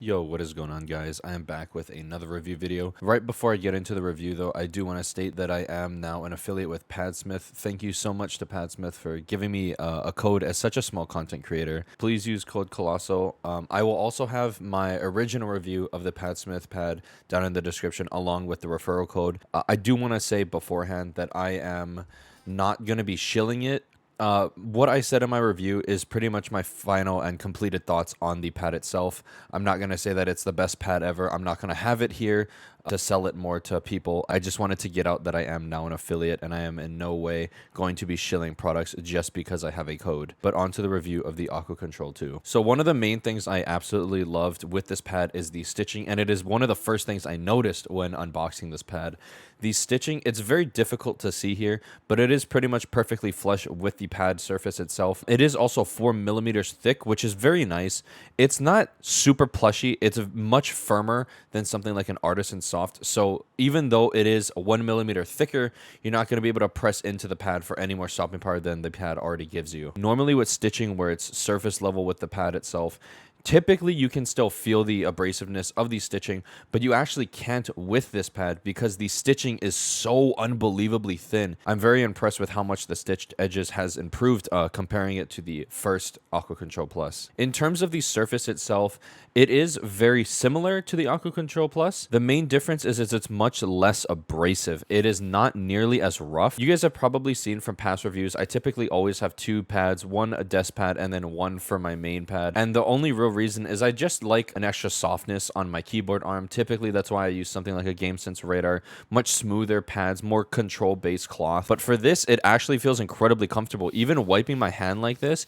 Yo, what is going on, guys? I am back with another review video. Right before I get into the review, though, I do want to state that I am now an affiliate with Padsmith. Thank you so much to Padsmith for giving me a code as such a small content creator. Please use code Colossal. I will also have my original review of the Padsmith pad down in the description along with the referral code. I do want to say beforehand that I am not going to be shilling it. What I said in my review is pretty much my final and completed thoughts on the pad itself. I'm not going to say that it's the best pad ever. I'm not going to have it here to sell it more to people. I just wanted to get out that I am now an affiliate and I am in no way going to be shilling products just because I have a code. But on to the review of the Aqua Control 2. So one of the main things I absolutely loved with this pad is the stitching, and it is one of the first things I noticed when unboxing this pad. The stitching, it's very difficult to see here, but it is pretty much perfectly flush with the pad surface itself. It is also 4 millimeters thick, which is very nice. It's not super plushy. It's much firmer than something like an Artisan Soft. So even though it is 1 millimeter thicker, you're not going to be able to press into the pad for any more stopping power than the pad already gives you. Normally with stitching where it's surface level with the pad itself, typically, you can still feel the abrasiveness of the stitching, but you actually can't with this pad because the stitching is so unbelievably thin. I'm very impressed with how much the stitched edges has improved comparing it to the first Aqua Control Plus. In terms of the surface itself, it is very similar to the Aqua Control Plus. The main difference is it's much less abrasive. It is not nearly as rough. You guys have probably seen from past reviews, I typically always have two pads, one a desk pad and then one for my main pad. And the only real reason is I just like an extra softness on my keyboard arm. Typically, that's why I use something like a GameSense Radar. Much smoother pads, more control-based cloth. But for this, it actually feels incredibly comfortable. Even wiping my hand like this,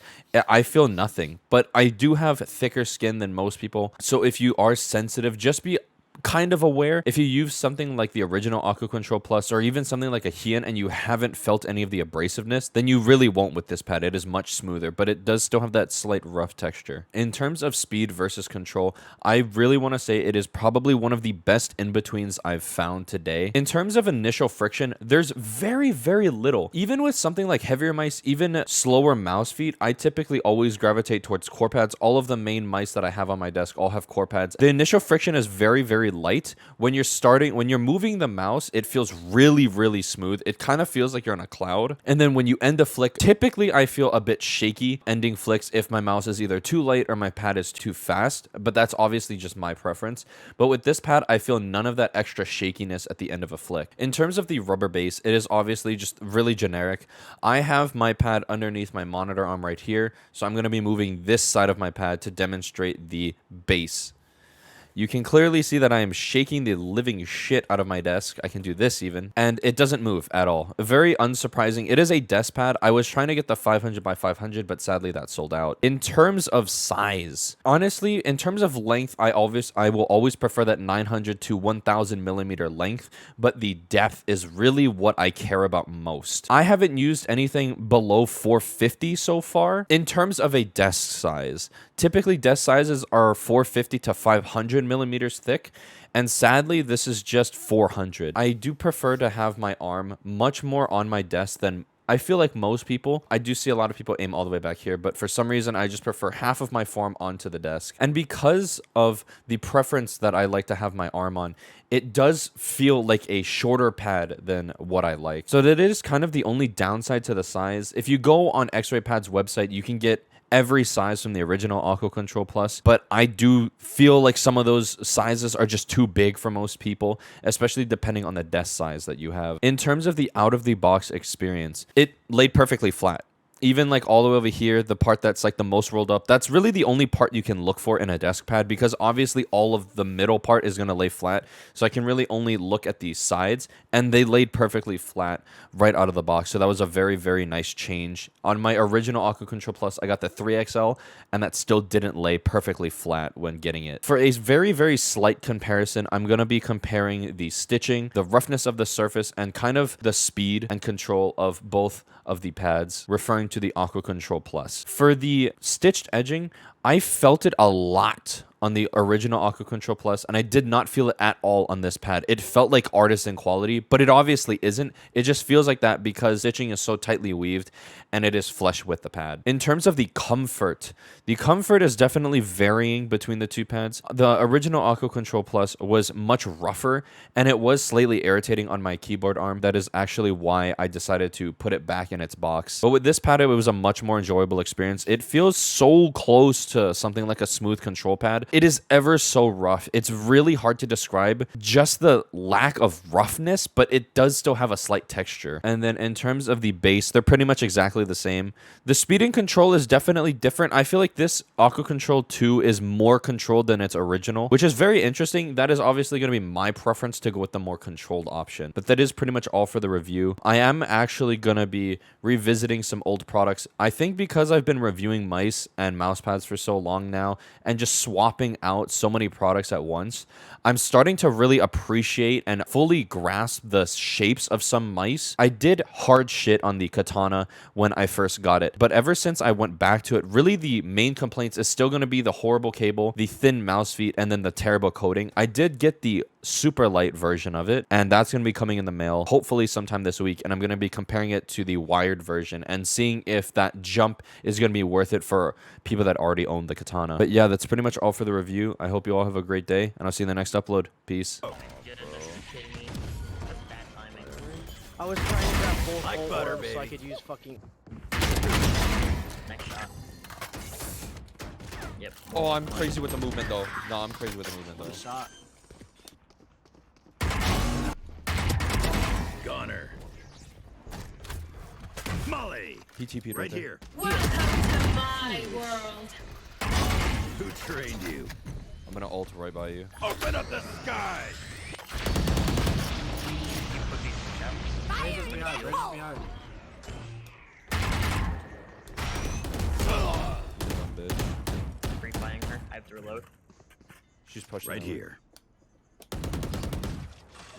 I feel nothing. But I do have thicker skin than most people. So if you are sensitive, just be kind of aware. If you use something like the original Aqua Control Plus or even something like a Heian and you haven't felt any of the abrasiveness, then you really won't with this pad. It is much smoother, but it does still have that slight rough texture. In terms of speed versus control, I really want to say it is probably one of the best in-betweens I've found today. In terms of initial friction, there's very, very little. Even with something like heavier mice, even slower mouse feet, I typically always gravitate towards core pads. All of the main mice that I have on my desk all have core pads. The initial friction is very, very light. When you're moving the mouse, it feels really, really smooth. It kind of feels like you're on a cloud. And then when you end a flick, typically I feel a bit shaky ending flicks if my mouse is either too light or my pad is too fast, but that's obviously just my preference. But with this pad, I feel none of that extra shakiness at the end of a flick. In terms of the rubber base, it is obviously just really generic. I have my pad underneath my monitor arm right here, so I'm going to be moving this side of my pad to demonstrate the base. You can clearly see that I am shaking the living shit out of my desk. I can do this even, and it doesn't move at all. Very unsurprising. It is a desk pad. I was trying to get the 500 by 500, but sadly that sold out. In terms of size, honestly, in terms of length, I will always prefer that 900 to 1000 millimeter length, but the depth is really what I care about most. I haven't used anything below 450 so far. In terms of a desk size, typically desk sizes are 450 to 500 millimeters thick, and sadly this is just 400. I do prefer to have my arm much more on my desk than I feel like most people. I do see a lot of people aim all the way back here, but for some reason I just prefer half of my form onto the desk. And because of the preference that I like to have my arm on, it does feel like a shorter pad than what I like. So that is kind of the only downside to the size. If you go on X-Ray Pad's website, you can get every size from the original Aqua Control Plus, but I do feel like some of those sizes are just too big for most people, especially depending on the desk size that you have. In terms of the out-of-the-box experience, it laid perfectly flat. Even like all the way over here, the part that's like the most rolled up, that's really the only part you can look for in a desk pad because obviously all of the middle part is going to lay flat. So I can really only look at the sides and they laid perfectly flat right out of the box. So that was a very, very nice change. On my original Aqua Control Plus, I got the 3XL and that still didn't lay perfectly flat when getting it. For a very, very slight comparison, I'm going to be comparing the stitching, the roughness of the surface, and kind of the speed and control of both of the pads, referring to the Aqua Control Plus. For the stitched edging, I felt it a lot on the original Aqua Control Plus, and I did not feel it at all on this pad. It felt like artisan quality, but it obviously isn't. It just feels like that because stitching is so tightly weaved and it is flush with the pad. In terms of the comfort is definitely varying between the two pads. The original Aqua Control Plus was much rougher and it was slightly irritating on my keyboard arm. That is actually why I decided to put it back in its box. But with this pad, it was a much more enjoyable experience. It feels so close to something like a smooth control pad. It is ever so rough. It's really hard to describe just the lack of roughness, but it does still have a slight texture. And then in terms of the bass, they're pretty much exactly the same. The speed and control is definitely different. I feel like this Aqua Control 2 is more controlled than its original, which is very interesting. That is obviously going to be my preference to go with the more controlled option. But that is pretty much all for the review. I am actually going to be revisiting some old products. I think because I've been reviewing mice and mouse pads for so long now and just swapping out so many products at once, I'm starting to really appreciate and fully grasp the shapes of some mice. I did hard shit on the Katana when I first got it, but ever since I went back to it, really the main complaints is still going to be the horrible cable, the thin mouse feet, and then the terrible coating. I did get the super light version of it, and that's going to be coming in the mail hopefully sometime this week, and I'm going to be comparing it to the wired version and seeing if that jump is going to be worth it for people that already own the Katana. But yeah, that's pretty much all for the review. I hope you all have a great day, and I'll see you in the next upload. Peace. I was trying to grab both like butter, so I could use fucking. Next shot. Yep. Oh, I'm crazy with the movement though. No, I'm crazy with the movement though. Shot. Goner. Molly. He TP'd Right here. Welcome to my world. Who trained you? I'm gonna ult right by you. Open up the sky. Raises behind. Dumb bitch. Free flying her. I have to reload. She's pushing Right out. here.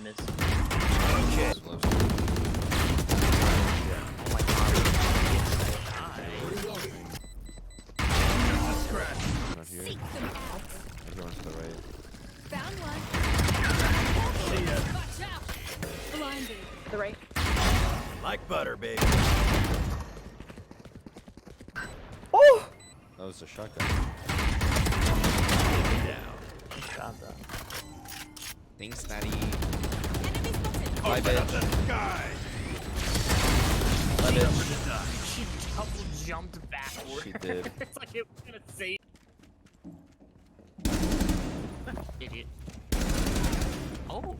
Miss. Okay. Oh my god. Not here. Seek them out. I'm going to the right. Found one. Watch out. Blinded. The right. Like butter, baby. Oh! That was a shotgun. Down. Shot though. Thanks, Daddy. Enemy spotted. Open up the sky. Let it. She double jumped backwards. She did. It's like it was gonna save. Idiot. Oh.